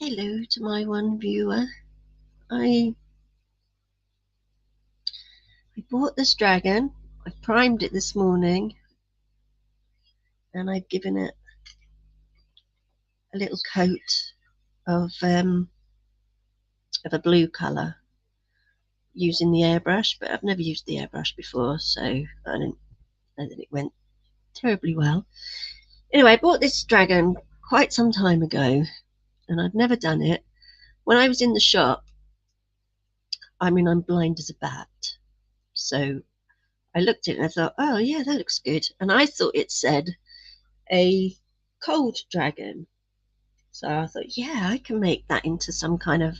Hello to my one viewer. I bought this dragon. I primed it this morning and I've given it a little coat of a blue colour using the airbrush, but I've never used the airbrush before, so I don't know that it went terribly well. Anyway, I bought this dragon quite some time ago and I've never done it. When I was in the shop, I'm blind as a bat, so I looked at it and I thought, oh yeah, that looks good. And I thought it said a cold dragon. So I thought, yeah, I can make that into some kind of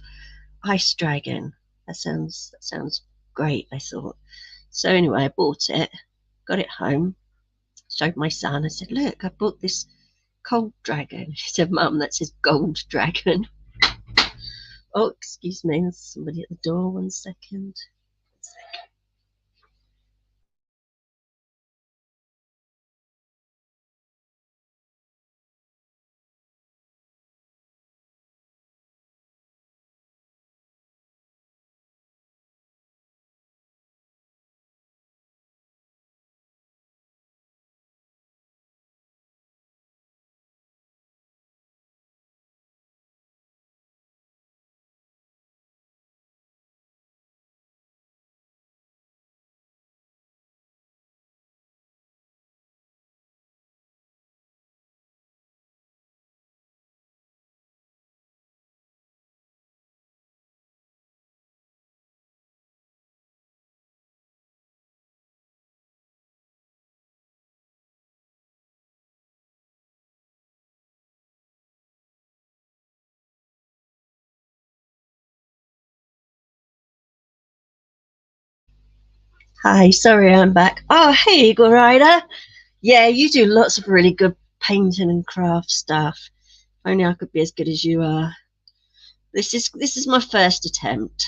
ice dragon. That sounds great, I thought. So anyway, I bought it, got it home, showed my son. I said, look, I bought this cold dragon. He said, Mum, that says gold dragon. Oh, excuse me, there's somebody at the door. 1 second. Hi, sorry I'm back. Oh, hey, Eagle Rider. Yeah, you do lots of really good painting and craft stuff. If only I could be as good as you are. This is my first attempt,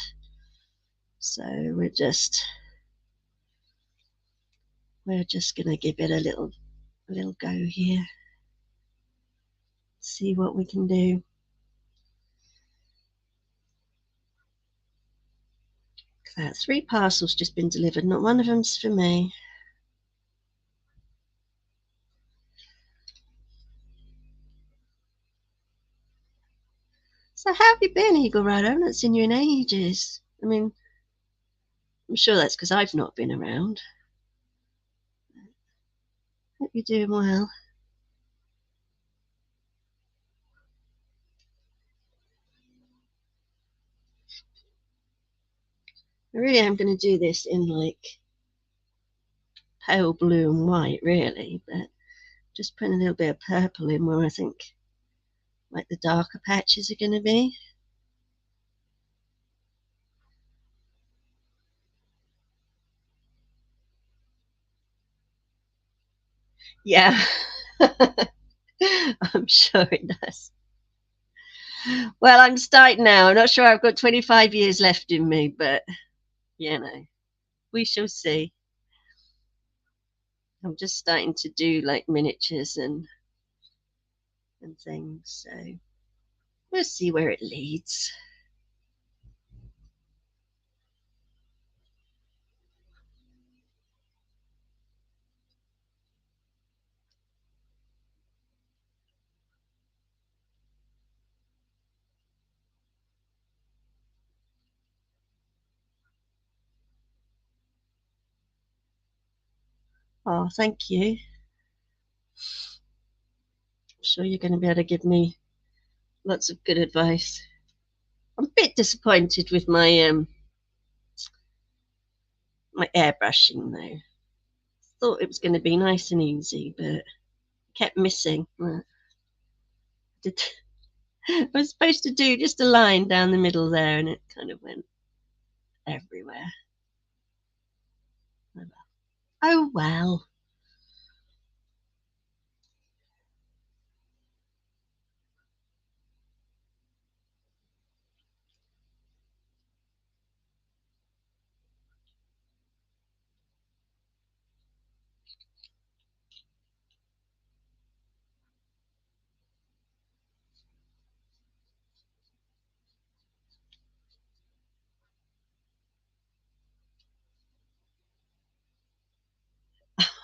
so we're just gonna give it a little go here. See what we can do. That 3 parcels just been delivered. Not one of them's for me. So how have you been, Eagle Rider? I haven't seen you in ages. I'm sure that's because I've not been around. Hope you're doing well. I really am going to do this in like pale blue and white, really, but just putting a little bit of purple in where I think like the darker patches are going to be. Yeah, I'm sure it does. Well, I'm starting now. I'm not sure I've got 25 years left in me, but we shall see. I'm just starting to do like miniatures and things, so we'll see where it leads. Oh, thank you. I'm sure you're going to be able to give me lots of good advice. I'm a bit disappointed with my airbrushing though. Thought it was going to be nice and easy, but kept missing. I was supposed to do just a line down the middle there, and it kind of went everywhere. Oh well.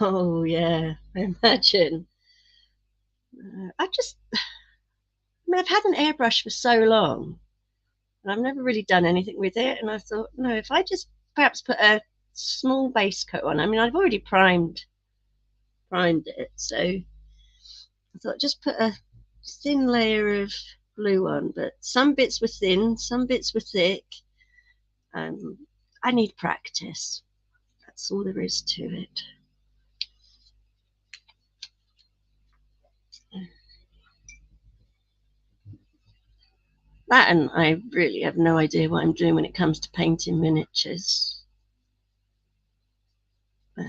Oh yeah, imagine. I mean, I've had an airbrush for so long, and I've never really done anything with it. And I thought, no, if I just perhaps put a small base coat on. I mean, I've already primed it, so I thought just put a thin layer of glue on. But some bits were thin, some bits were thick. I need practice. That's all there is to it. That, and I really have no idea what I'm doing when it comes to painting miniatures. But,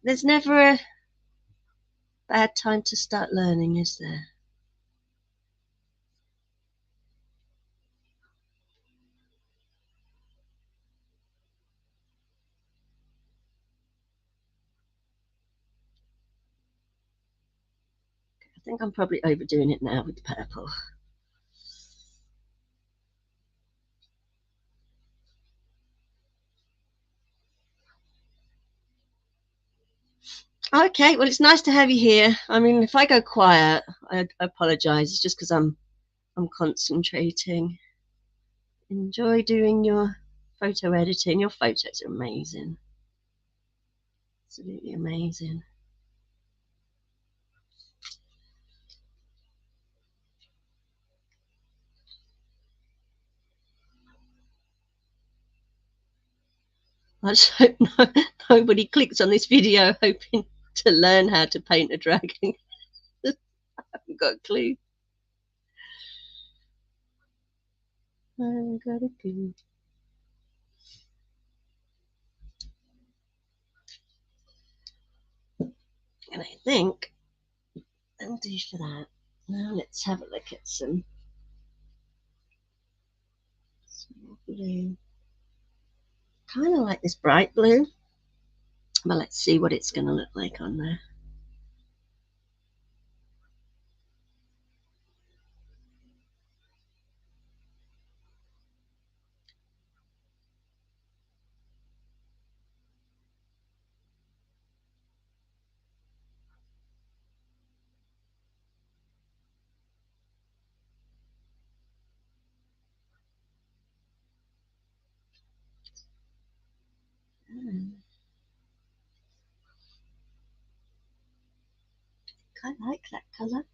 there's never a bad time to start learning, is there? I think I'm probably overdoing it now with the purple. Okay, well, it's nice to have you here. I mean, if I go quiet, I apologize. It's just because I'm concentrating. Enjoy doing your photo editing. Your photos are amazing. Absolutely amazing. I just hope nobody clicks on this video hoping to learn how to paint a dragon. I haven't got a clue. I haven't got a clue. And I think that'll do for that. Now let's have a look at some blue. Kind of like this bright blue. But let's see what it's going to look like on there. I like that colour.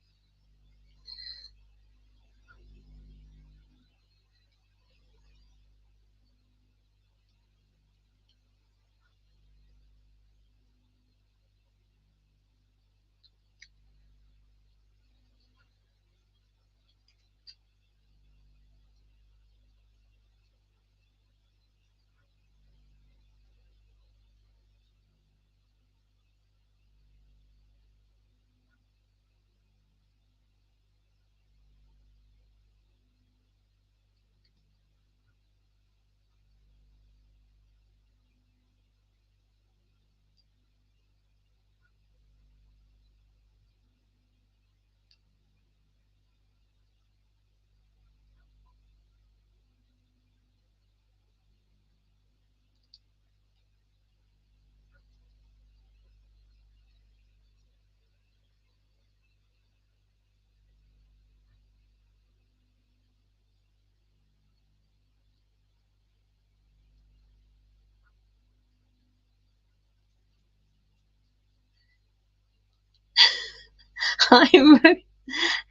Hi,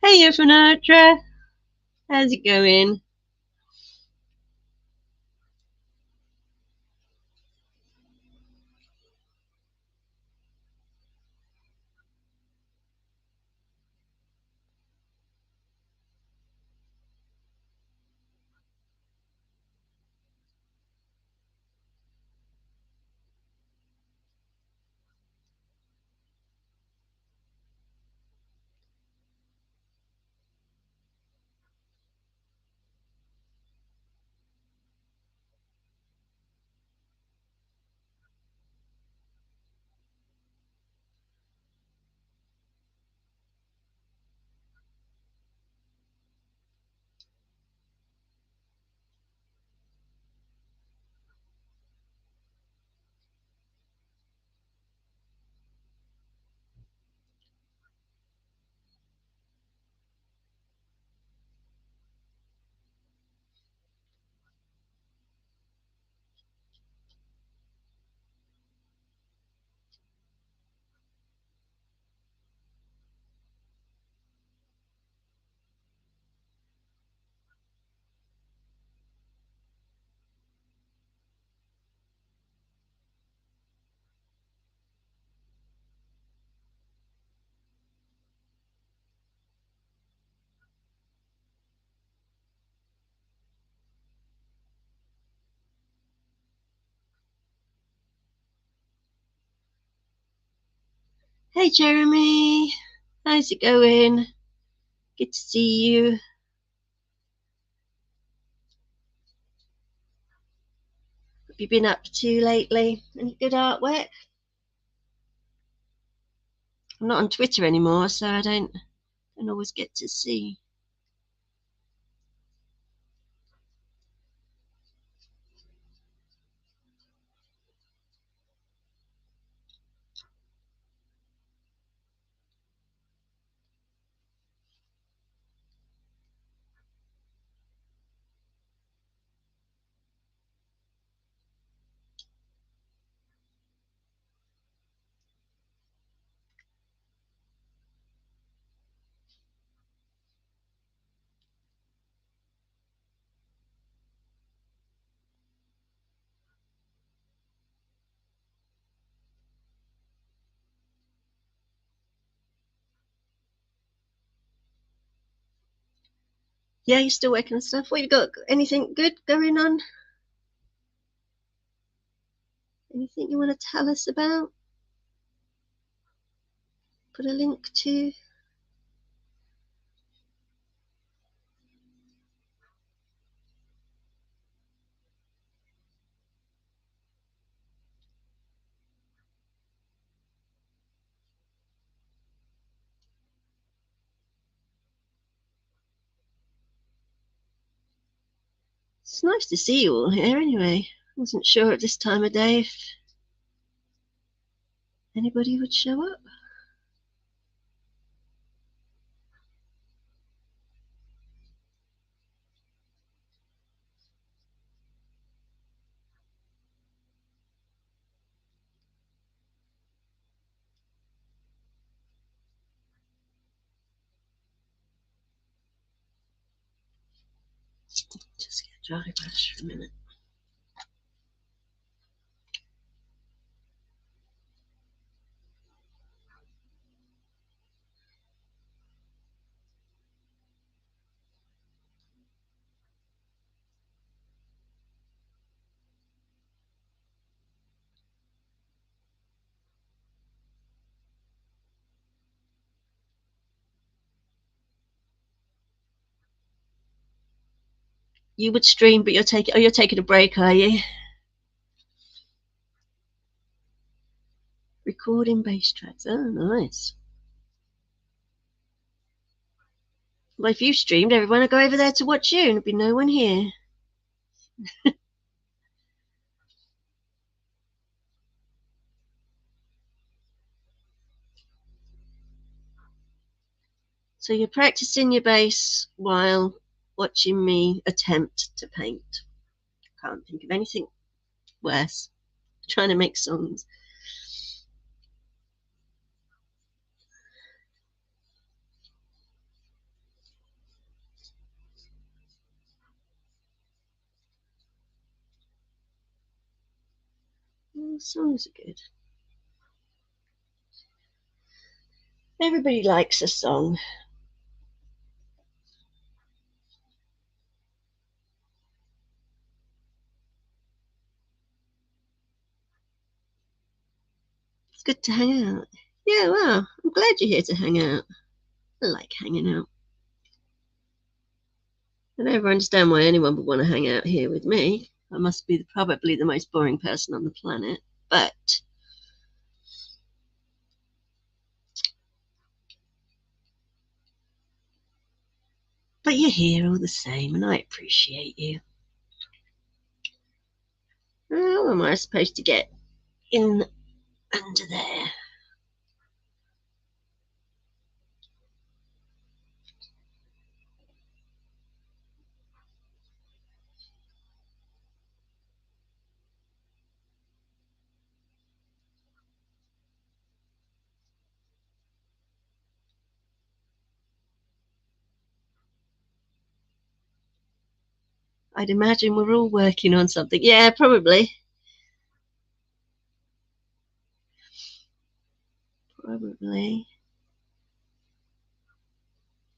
hey, Finatra. How's it going? Hey Jeremy, how's it going? Good to see you. What have you been up to lately? Any good artwork? I'm not on Twitter anymore, so I don't always get to see. Yeah, you're still working on stuff. What you got? Anything good going on? Anything you want to tell us about? Put a link to. It's nice to see you all here anyway. I wasn't sure at this time of day if anybody would show up. Just get a dry brush for a minute. You would stream, but you're taking a break, are you? Recording bass tracks. Oh, nice. Well, if you streamed, everyone would go over there to watch you, and there'd be no one here. So you're practicing your bass while watching me attempt to paint. Can't think of anything worse. Trying to make songs. Oh, songs are good. Everybody likes a song. It's good to hang out. Yeah, well, I'm glad you're here to hang out. I like hanging out. I never understand why anyone would want to hang out here with me. I must be probably the most boring person on the planet. But you're here all the same, and I appreciate you. How am I supposed to get in under there? I'd imagine we're all working on something. Yeah, probably. Probably.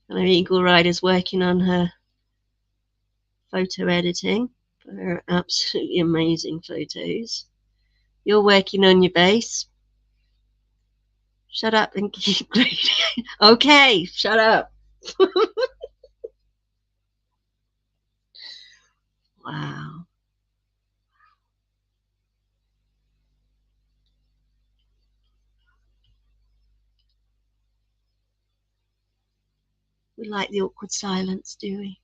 And I know Eagle Rider's working on her photo editing for her absolutely amazing photos. You're working on your bass. Shut up and keep reading. Okay, shut up. Wow. We like the awkward silence, do we?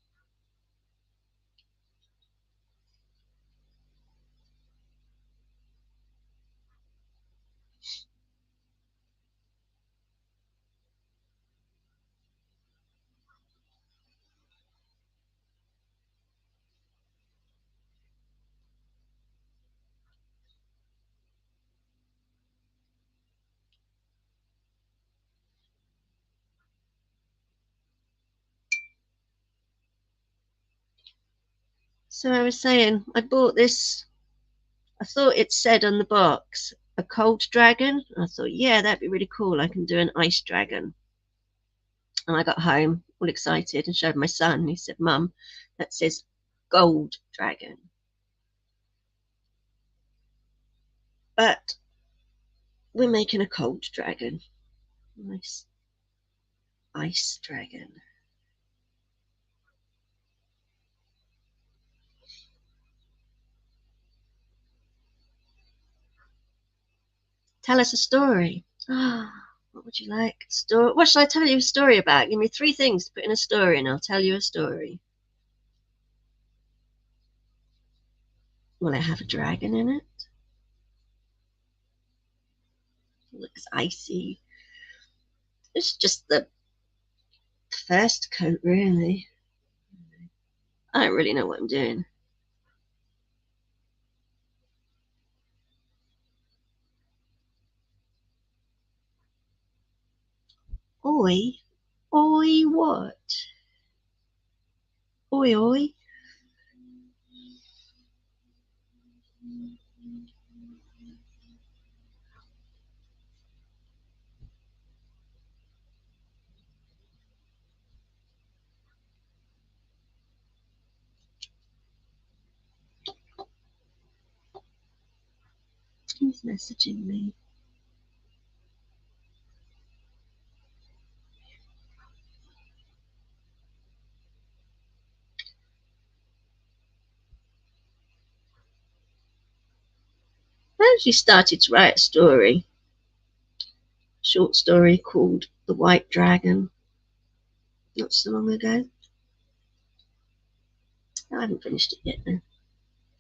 So I was saying, I bought this. I thought it said on the box a cold dragon. I thought, yeah, that'd be really cool. I can do an ice dragon. And I got home all excited and showed my son. And he said, Mum, that says gold dragon. But we're making a cold dragon. Nice ice dragon. Tell us a story. What would you like? Story? What should I tell you a story about? Give me 3 things to put in a story, and I'll tell you a story. Will it have a dragon in it? It looks icy. It's just the first coat, really. I don't really know what I'm doing. Oi, oi, what? Oi, oi. Who's messaging me? I actually started to write a story, short story called The White Dragon, not so long ago. I haven't finished it yet, though.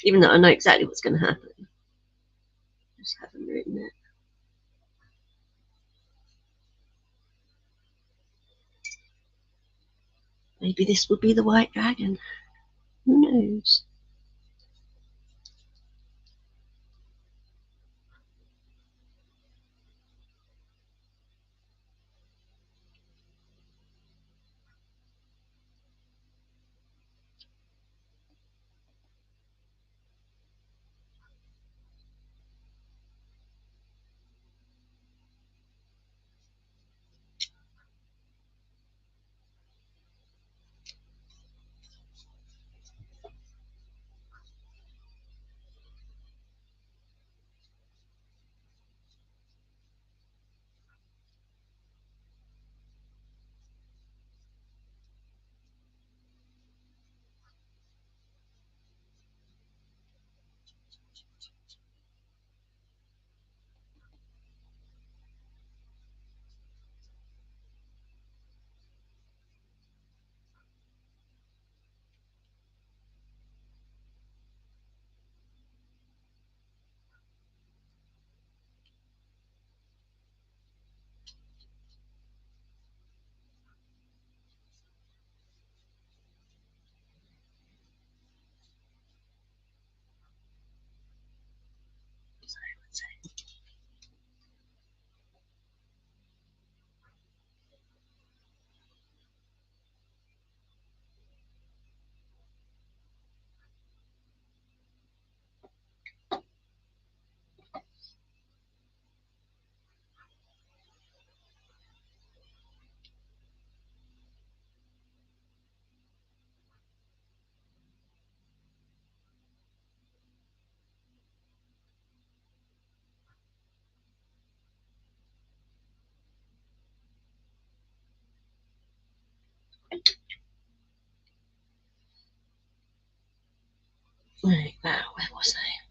Even though I know exactly what's going to happen. I just haven't written it. Maybe this will be the White Dragon. Who knows? Right, wow, where was I?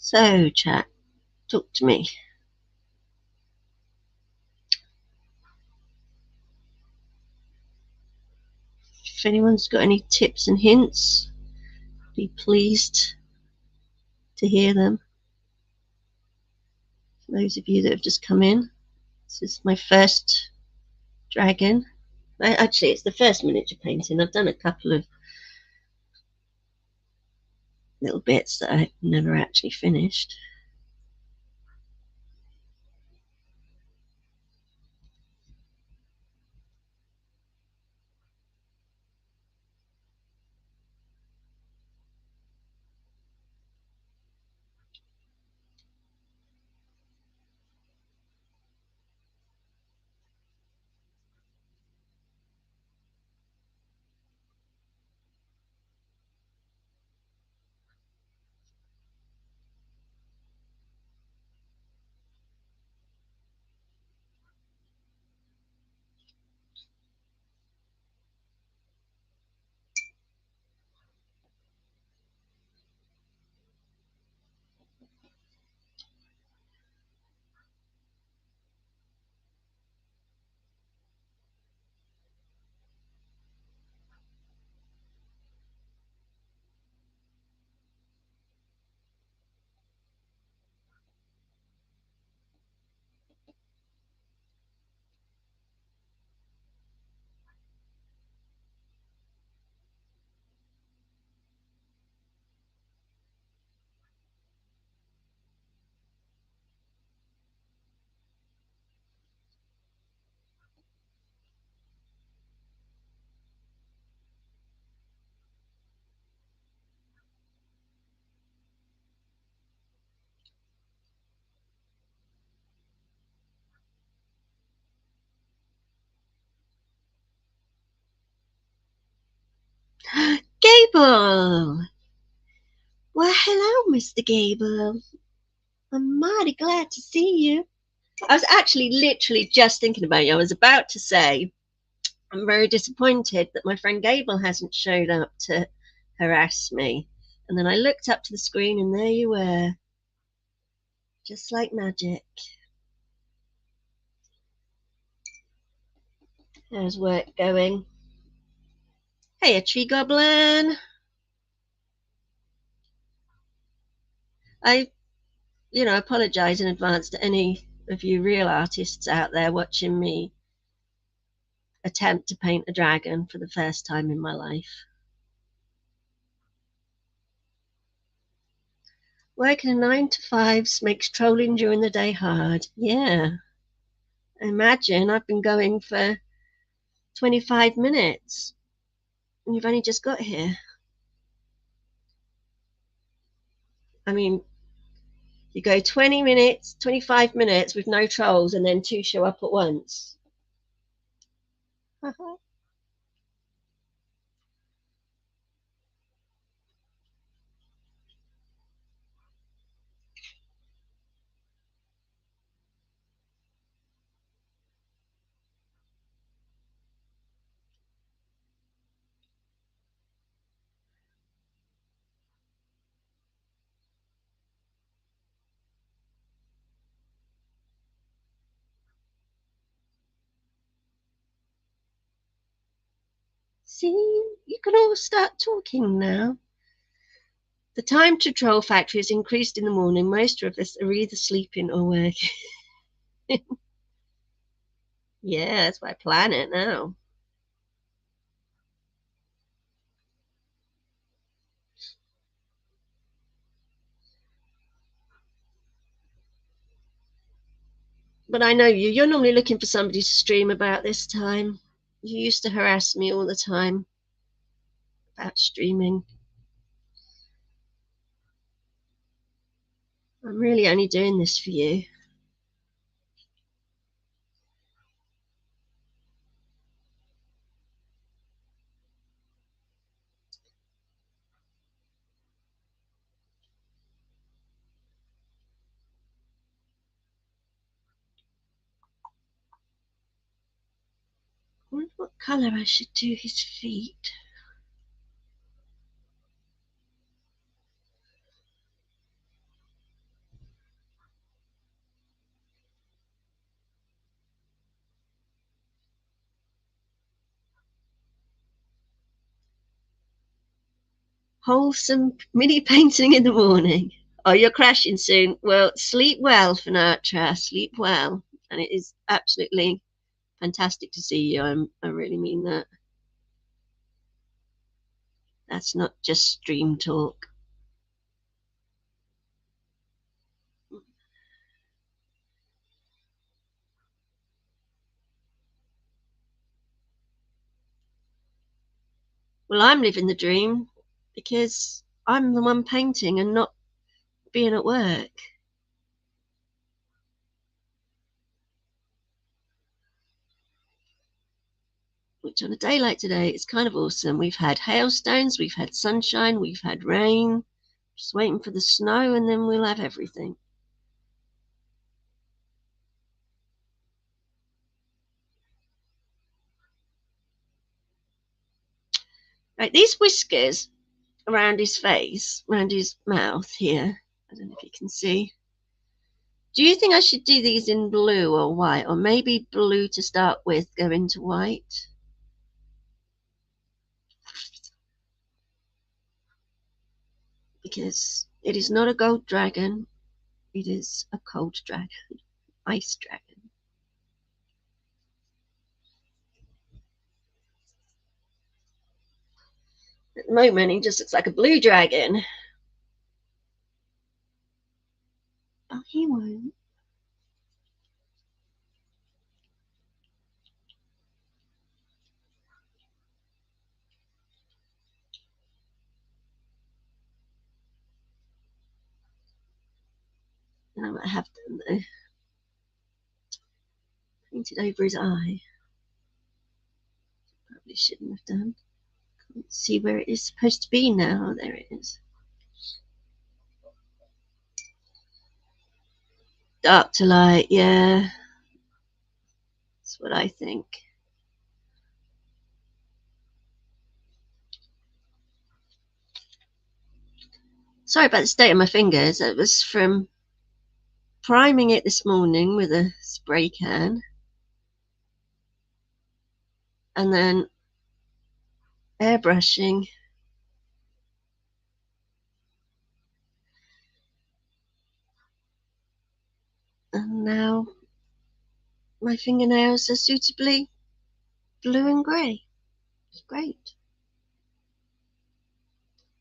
So, chat, talk to me. If anyone's got any tips and hints, be pleased to hear them. For those of you that have just come in, this is my first dragon. Actually, it's the first miniature painting. I've done a couple of little bits that I never actually finished. Gable! Well, hello, Mr. Gable. I'm mighty glad to see you. I was actually literally just thinking about you. I was about to say, I'm very disappointed that my friend Gable hasn't showed up to harass me. And then I looked up to the screen and there you were, just like magic. How's work going? Hey, a tree goblin. I, apologize in advance to any of you real artists out there watching me attempt to paint a dragon for the first time in my life. Working a 9 to 5 makes trolling during the day hard. Yeah. Imagine I've been going for 25 minutes and you've only just got here. I mean, you go 20 minutes, 25 minutes with no trolls, and then 2 show up at once. See, you can all start talking now. The time to troll factory has increased in the morning. Most of us are either sleeping or working. Yeah, that's why I plan it now. But I know you. You're normally looking for somebody to stream about this time. You used to harass me all the time about streaming. I'm really only doing this for you. I wonder what colour I should do his feet. Wholesome mini painting in the morning. Oh, you're crashing soon. Well, sleep well, Finatra. Sleep well. And it is absolutely fantastic to see you. I really mean that. That's not just stream talk. Well, I'm living the dream because I'm the one painting and not being at work. Which on a day like today is kind of awesome. We've had hailstones, we've had sunshine, we've had rain. Just waiting for the snow and then we'll have everything. Right, these whiskers around his face, around his mouth here. I don't know if you can see. Do you think I should do these in blue or white? Or maybe blue to start with, go into white? Because it is not a gold dragon, it is a cold dragon, ice dragon. At the moment, he just looks like a blue dragon. Oh, he won't. I might have done though. Painted over his eye. Probably shouldn't have done. Can't see where it is supposed to be now. Oh, there it is. Dark to light, yeah. That's what I think. Sorry about the state of my fingers. It was from priming it this morning with a spray can and then airbrushing. And now my fingernails are suitably blue and grey. It's great.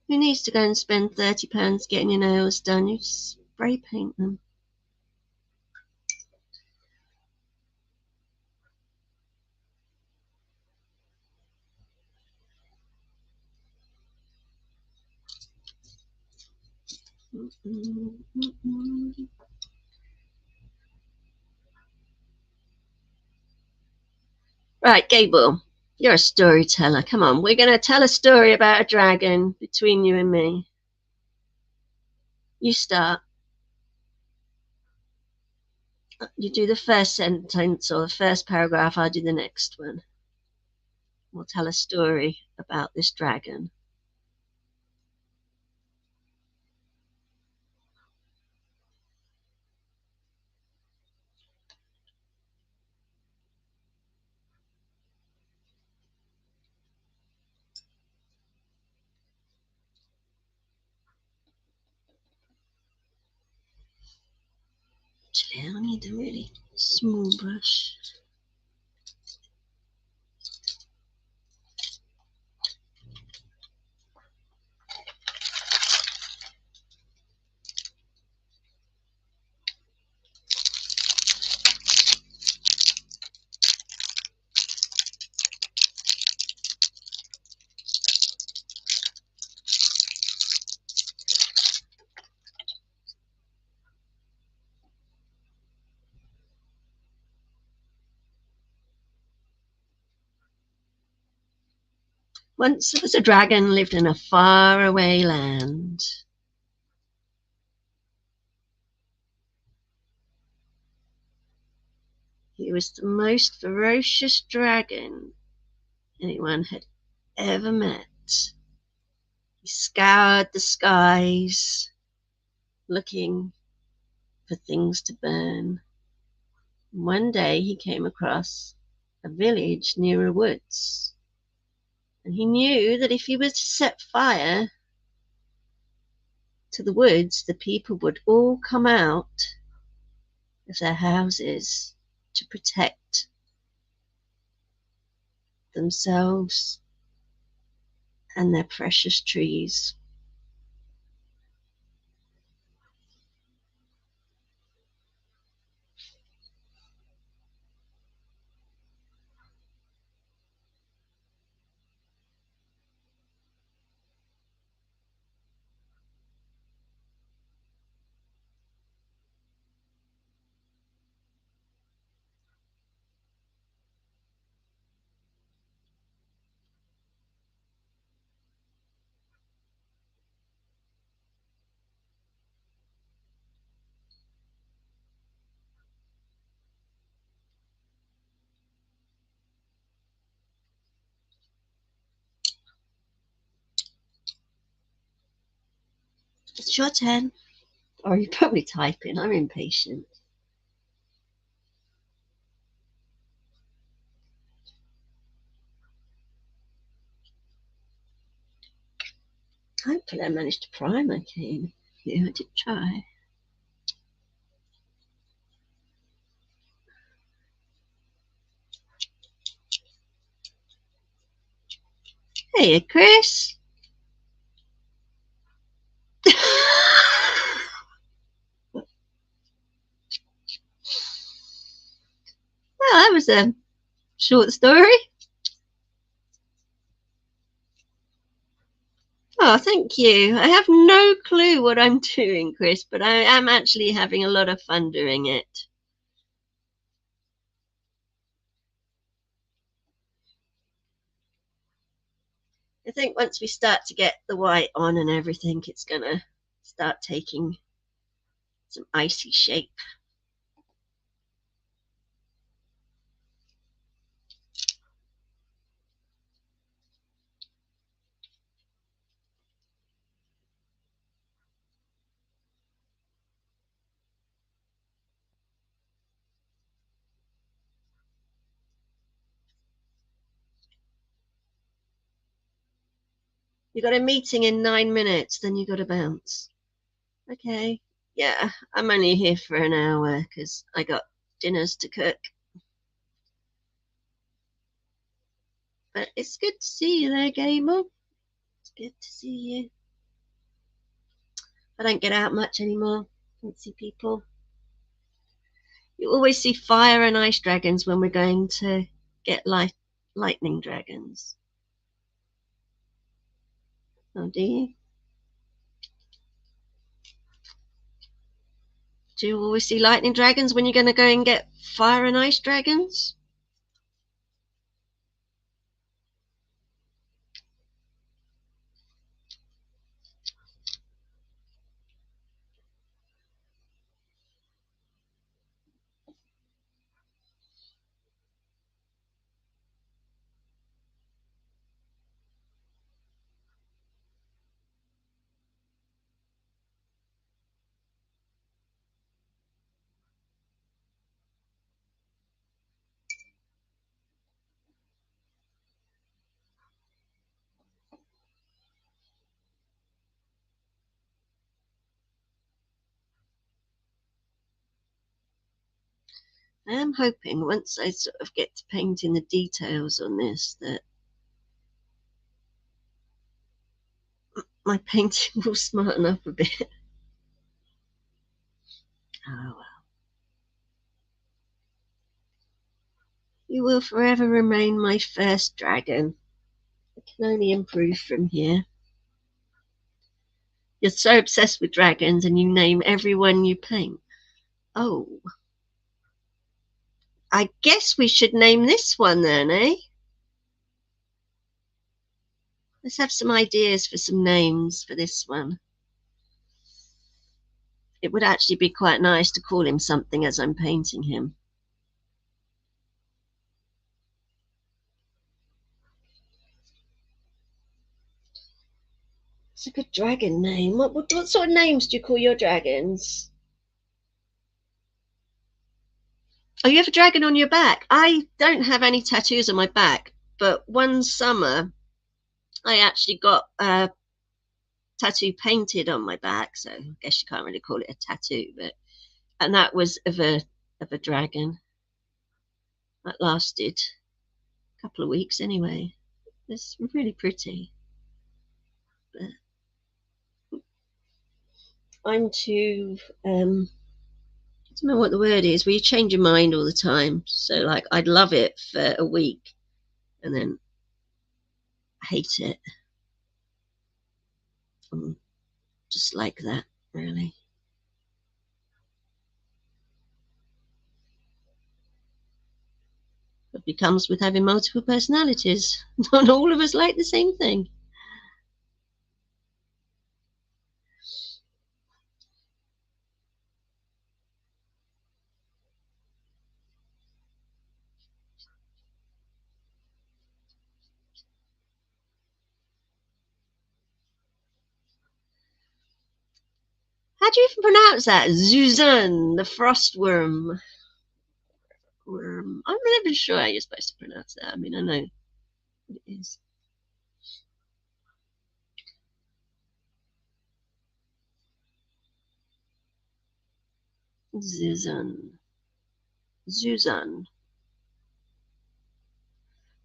Who needs to go and spend £30 getting your nails done? You just spray paint them. Right, Gable, you're a storyteller. Come on, we're going to tell a story about a dragon between you and me. You start. You do the first sentence or the first paragraph, I'll do the next one. We'll tell a story about this dragon. Actually, I need a really small brush. Once there was a dragon lived in a faraway land. He was the most ferocious dragon anyone had ever met. He scoured the skies looking for things to burn. One day he came across a village near a woods, and he knew that if he was to set fire to the woods, the people would all come out of their houses to protect themselves and their precious trees. It's your turn. Or you're probably typing. I'm impatient. Hopefully I managed to prime my cane. Yeah, I did try. Hey, Chris. Well, that was a short story. Oh, thank you. I have no clue what I'm doing, Chris, but I am actually having a lot of fun doing it. I think once we start to get the white on and everything, it's going to start taking some icy shape. You got a meeting in 9 minutes, then you got to bounce. Okay. Yeah, I'm only here for an hour because I got dinners to cook. But it's good to see you there, Gamer. It's good to see you. I don't get out much anymore. Don't see people. You always see fire and ice dragons when we're going to get lightning dragons. Oh, do you? Do you always see lightning dragons when you're going to go and get fire and ice dragons? I am hoping once I sort of get to painting the details on this that my painting will smarten up a bit. Oh well. You will forever remain my first dragon. I can only improve from here. You're so obsessed with dragons and you name everyone you paint. Oh, I guess we should name this one then, eh? Let's have some ideas for some names for this one. It would actually be quite nice to call him something as I'm painting him. It's a good dragon name. What sort of names do you call your dragons? Oh, you have a dragon on your back. I don't have any tattoos on my back, but one summer I actually got a tattoo painted on my back, so I guess you can't really call it a tattoo, and that was of a dragon. That lasted a couple of weeks anyway. It's really pretty. But I'm too I don't know what the word is, where you change your mind all the time. So like I'd love it for a week and then hate it. Just like that, really. It becomes with having multiple personalities. Not all of us like the same thing. How do you even pronounce that? Zuzan, the frost worm. I'm not even sure how you're supposed to pronounce that. I mean, I know what it is. Zuzan. Zuzan.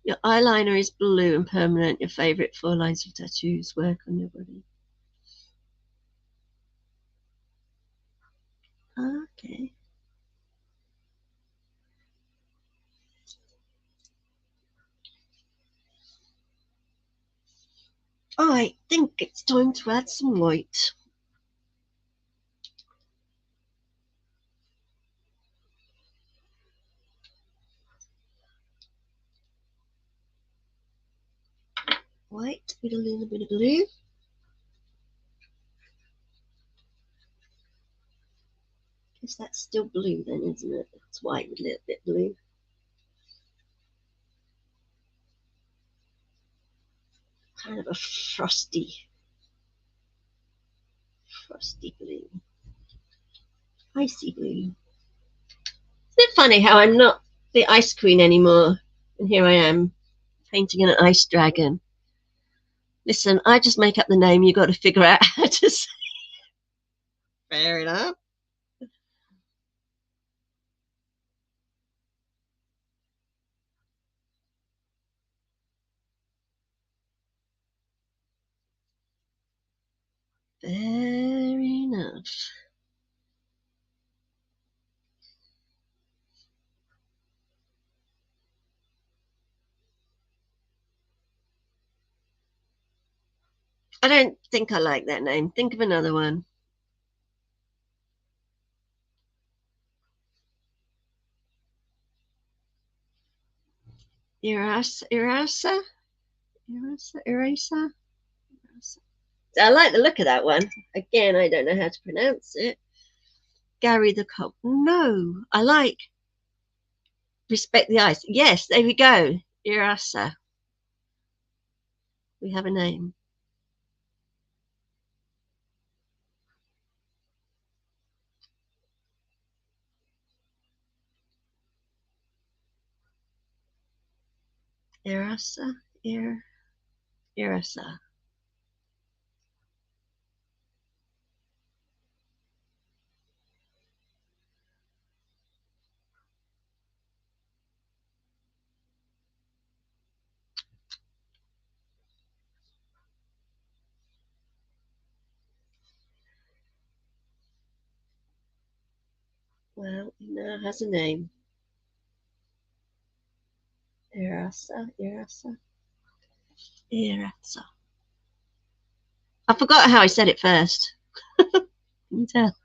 Your eyeliner is blue and permanent. Your favorite 4 lines of tattoos work on your body. Okay. I think it's time to add some white. White with a little bit of blue. Guess that's still blue then, isn't it? It's white with a little bit blue. Kind of a frosty blue. Icy blue. Isn't it funny how I'm not the ice queen anymore? And here I am, painting an ice dragon. Listen, I just make up the name. You got to figure out how to say. Fair enough. Fair enough. I don't think I like that name. Think of another one. Irasa. I like the look of that one. Again, I don't know how to pronounce it. Gary the Cop. No, I like Respect the Ice. Yes, there we go. Irasa. We have a name. Irasa. Irasa. Well, it now has a name. Irasa. I forgot how I said it first. Can you tell?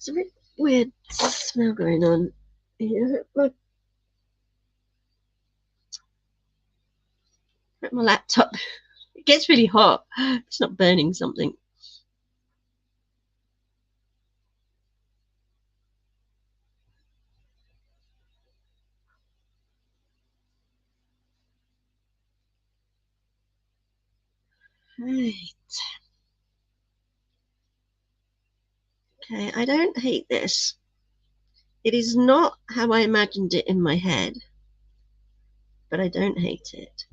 It's a bit weird smell going on here. Look at my laptop. It gets really hot. It's not burning something. Right. Okay, I don't hate this. It is not how I imagined it in my head, but I don't hate it.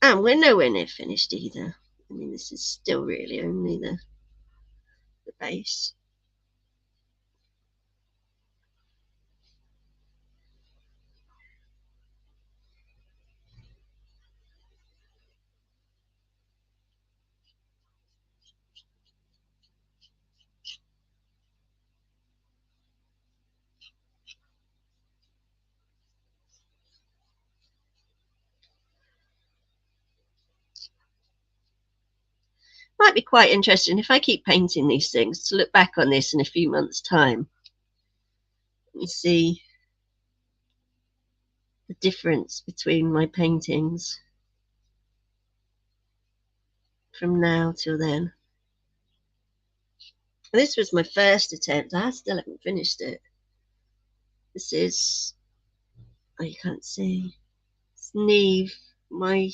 And we're nowhere near finished either. I mean, this is still really only the base. Might be quite interesting if I keep painting these things to look back on this in a few months' time and see the difference between my paintings from now till then. And this was my first attempt. I still haven't finished it. This is, oh, you can't see. It's Neve, my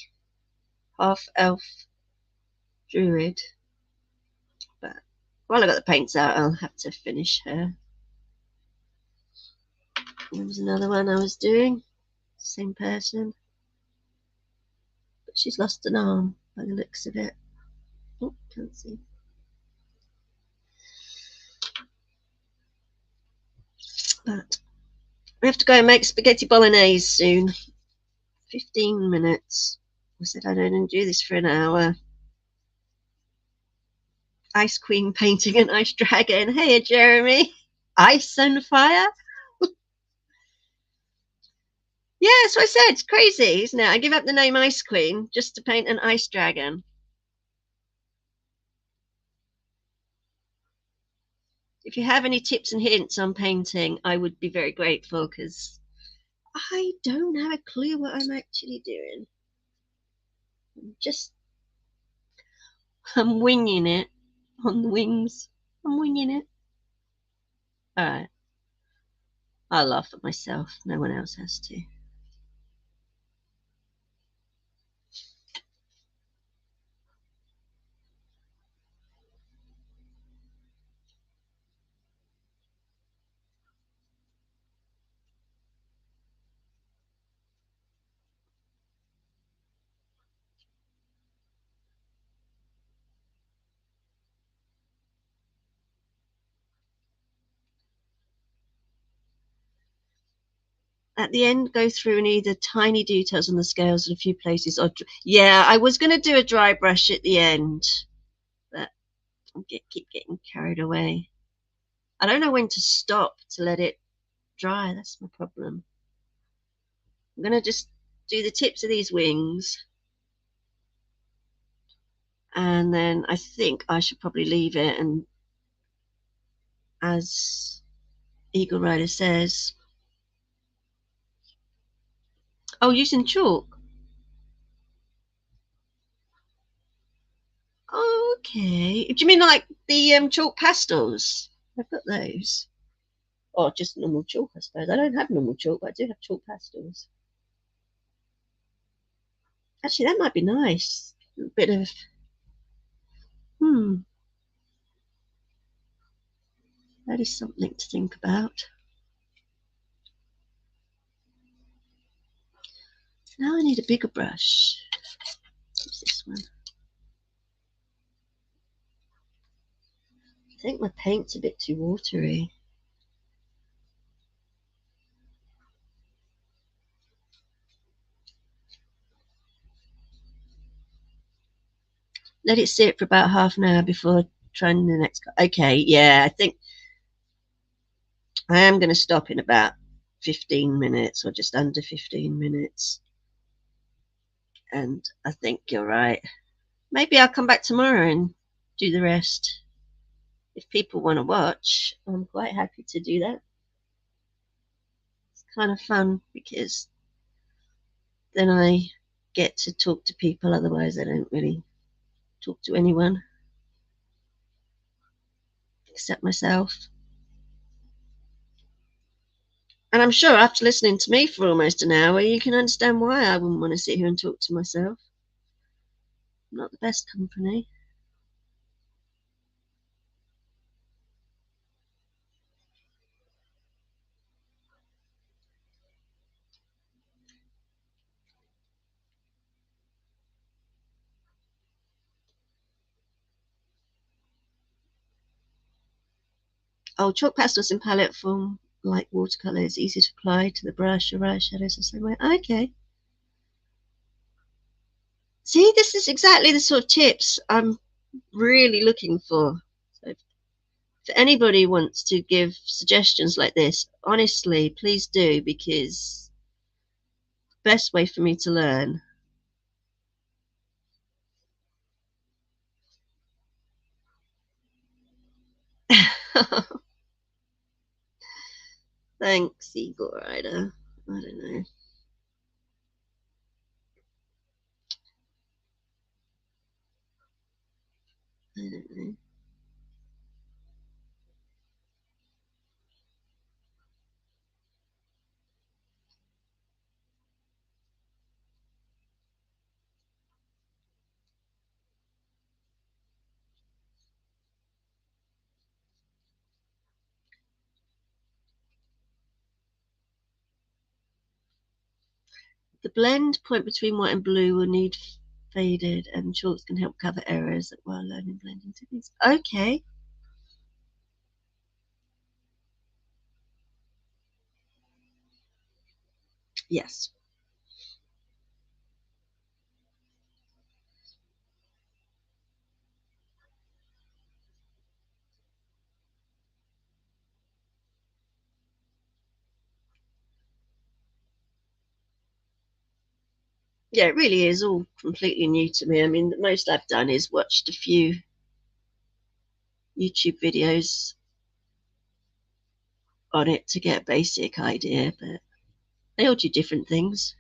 half elf druid. But while I got the paints out, I'll have to finish her. There was another one I was doing, same person, but she's lost an arm by the looks of it. Oh, can't see. But we have to go and make spaghetti bolognese soon. 15 minutes. I said I don't do this for an hour. Ice Queen painting an ice dragon. Hey, Jeremy. Ice and fire? Yeah, that's what I said. It's crazy, isn't it? I give up the name Ice Queen just to paint an ice dragon. If you have any tips and hints on painting, I would be very grateful because I don't have a clue what I'm actually doing. I'm winging it on the wings. I'm winging it. All right. I'll laugh at myself. No one else has to. At the end, go through and either tiny details on the scales in a few places, or yeah, I was going to do a dry brush at the end, but I keep getting carried away. I don't know when to stop to let it dry. That's my problem. I'm going to just do the tips of these wings, and then I think I should probably leave it. And as Eagle Rider says, oh, using chalk. Okay. Do you mean like the chalk pastels? I've got those. Or just normal chalk, I suppose. I don't have normal chalk, but I do have chalk pastels. Actually, that might be nice. A bit of, that is something to think about. Now I need a bigger brush. Use this one. I think my paint's a bit too watery. Let it sit for about half an hour before trying the next. Okay, yeah, I think I am going to stop in about 15 minutes or just under 15 minutes. And I think you're right. Maybe I'll come back tomorrow and do the rest. If people want to watch, I'm quite happy to do that. It's kind of fun because then I get to talk to people. Otherwise, I don't really talk to anyone except myself. And I'm sure after listening to me for almost an hour, you can understand why I wouldn't want to sit here and talk to myself. I'm not the best company. Oh, chalk pastels in palette form like watercolors, easy to apply to the brush or eye shadows the same way. Okay. See, this is exactly the sort of tips I'm really looking for. So if anybody wants to give suggestions like this, honestly, please do, because the best way for me to learn. Thanks, Eagle Rider. I don't know. I don't know. The blend point between white and blue will need faded, and chalks can help cover errors while learning blending techniques. Okay. Yes. Yeah, it really is all completely new to me. I mean, the most I've done is watched a few YouTube videos on it to get a basic idea, but they all do different things.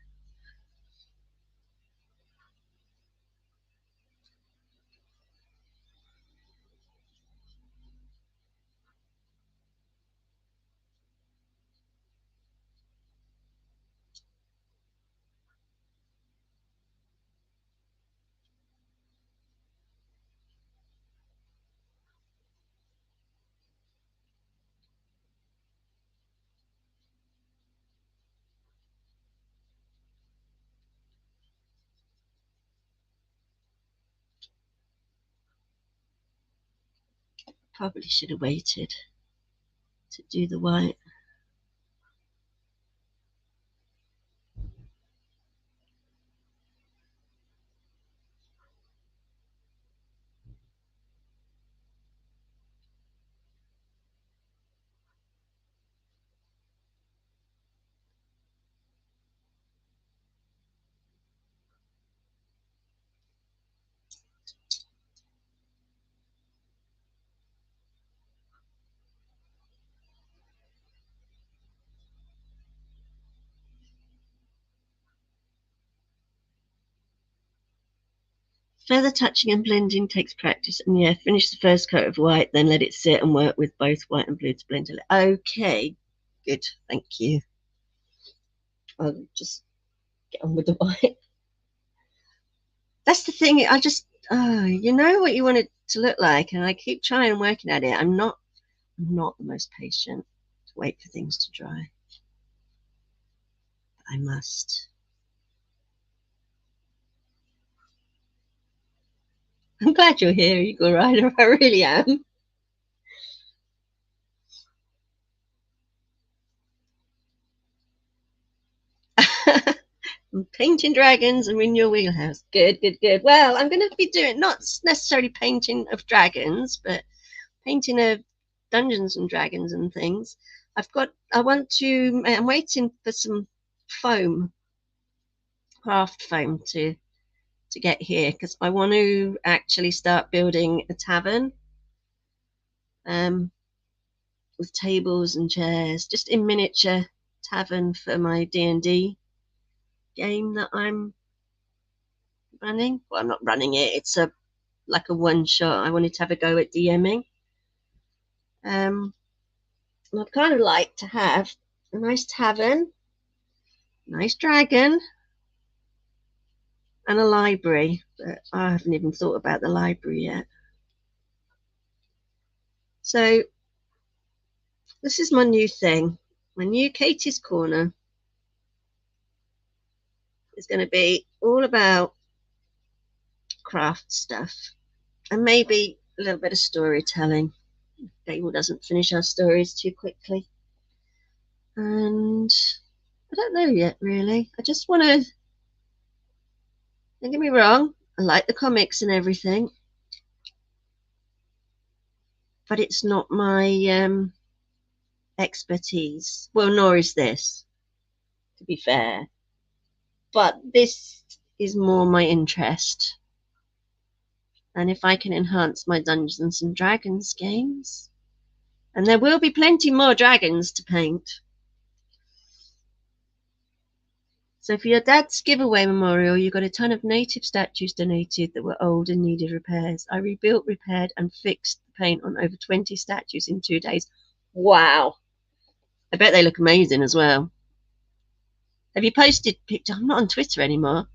Probably should have waited to do the white. Further touching and blending takes practice. And yeah, finish the first coat of white, then let it sit and work with both white and blue to blend it. Okay, good. Thank you. I'll just get on with the white. That's the thing. You know what you want it to look like, and I keep trying and working at it. I'm not the most patient to wait for things to dry. But I must. I'm glad you're here, Eagle Rider. I really am. Painting dragons and in your wheelhouse. Good, good, good. Well, I'm going to be doing not necessarily painting of dragons, but painting of Dungeons and Dragons and things. I'm waiting for some foam, craft foam to to get here because I want to actually start building a tavern with tables and chairs, just in miniature tavern for my D&D game that I'm running. Well, I'm not running it. It's like a one shot. I wanted to have a go at DMing. And I'd kind of like to have a nice tavern, nice dragon, and a library. But I haven't even thought about the library yet. So this is my new thing. My new Katie's Corner is going to be all about craft stuff and maybe a little bit of storytelling. Gable doesn't finish our stories too quickly. And I don't know yet, really. I just want to, don't get me wrong, I like the comics and everything, but it's not my expertise. Well, nor is this, to be fair. But this is more my interest. And if I can enhance my Dungeons and Dragons games, and there will be plenty more dragons to paint. So for your dad's giveaway memorial, you got a ton of native statues donated that were old and needed repairs. I rebuilt, repaired, and fixed the paint on over 20 statues in 2 days. Wow. I bet they look amazing as well. Have you posted pictures? I'm not on Twitter anymore. Have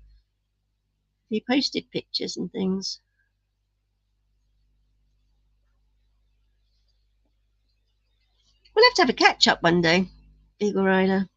you posted pictures and things? We'll have to have a catch up one day, Eagle Rider.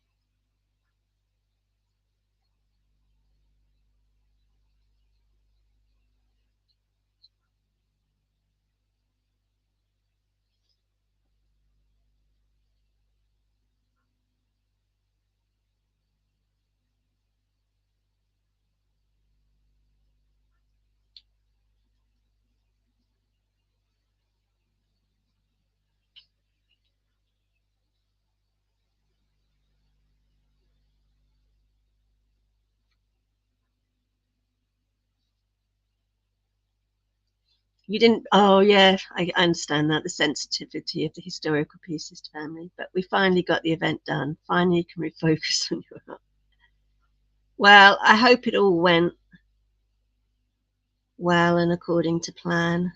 You didn't. Oh, yeah, I understand that, the sensitivity of the historical pieces to family. But we finally got the event done. Finally, you can refocus on your art. Well, I hope it all went well and according to plan.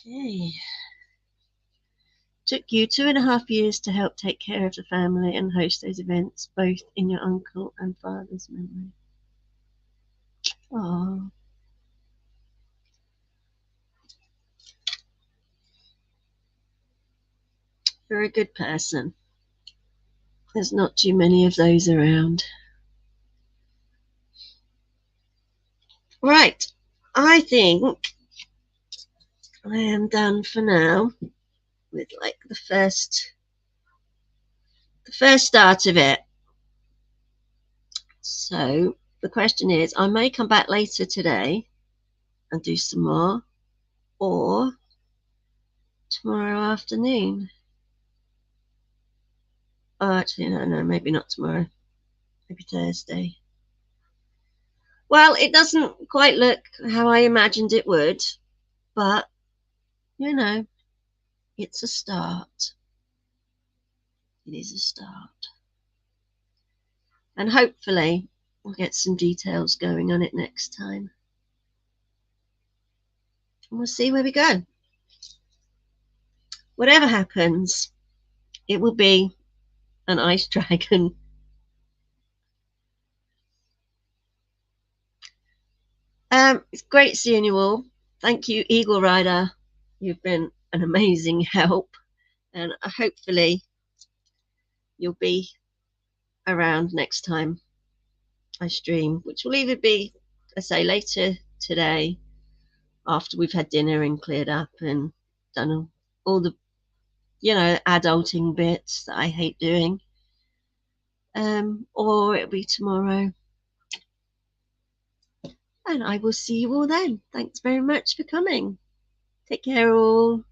Okay. Took you 2.5 years to help take care of the family and host those events, both in your uncle and father's memory. Oh, you're a good person. There's not too many of those around. Right. I think I am done for now with like the first start of it. So the question is, I may come back later today and do some more, or tomorrow afternoon. Oh, actually, no, maybe not tomorrow. Maybe Thursday. Well, it doesn't quite look how I imagined it would, but you know, it's a start. It is a start. And hopefully, we'll get some details going on it next time. And we'll see where we go. Whatever happens, it will be an ice dragon. It's great seeing you all. Thank you, Eagle Rider. You've been an amazing help, and hopefully you'll be around next time I stream, which will either be, I say, later today after we've had dinner and cleared up and done all the, adulting bits that I hate doing, or it'll be tomorrow. And I will see you all then. Thanks very much for coming. Take care, all.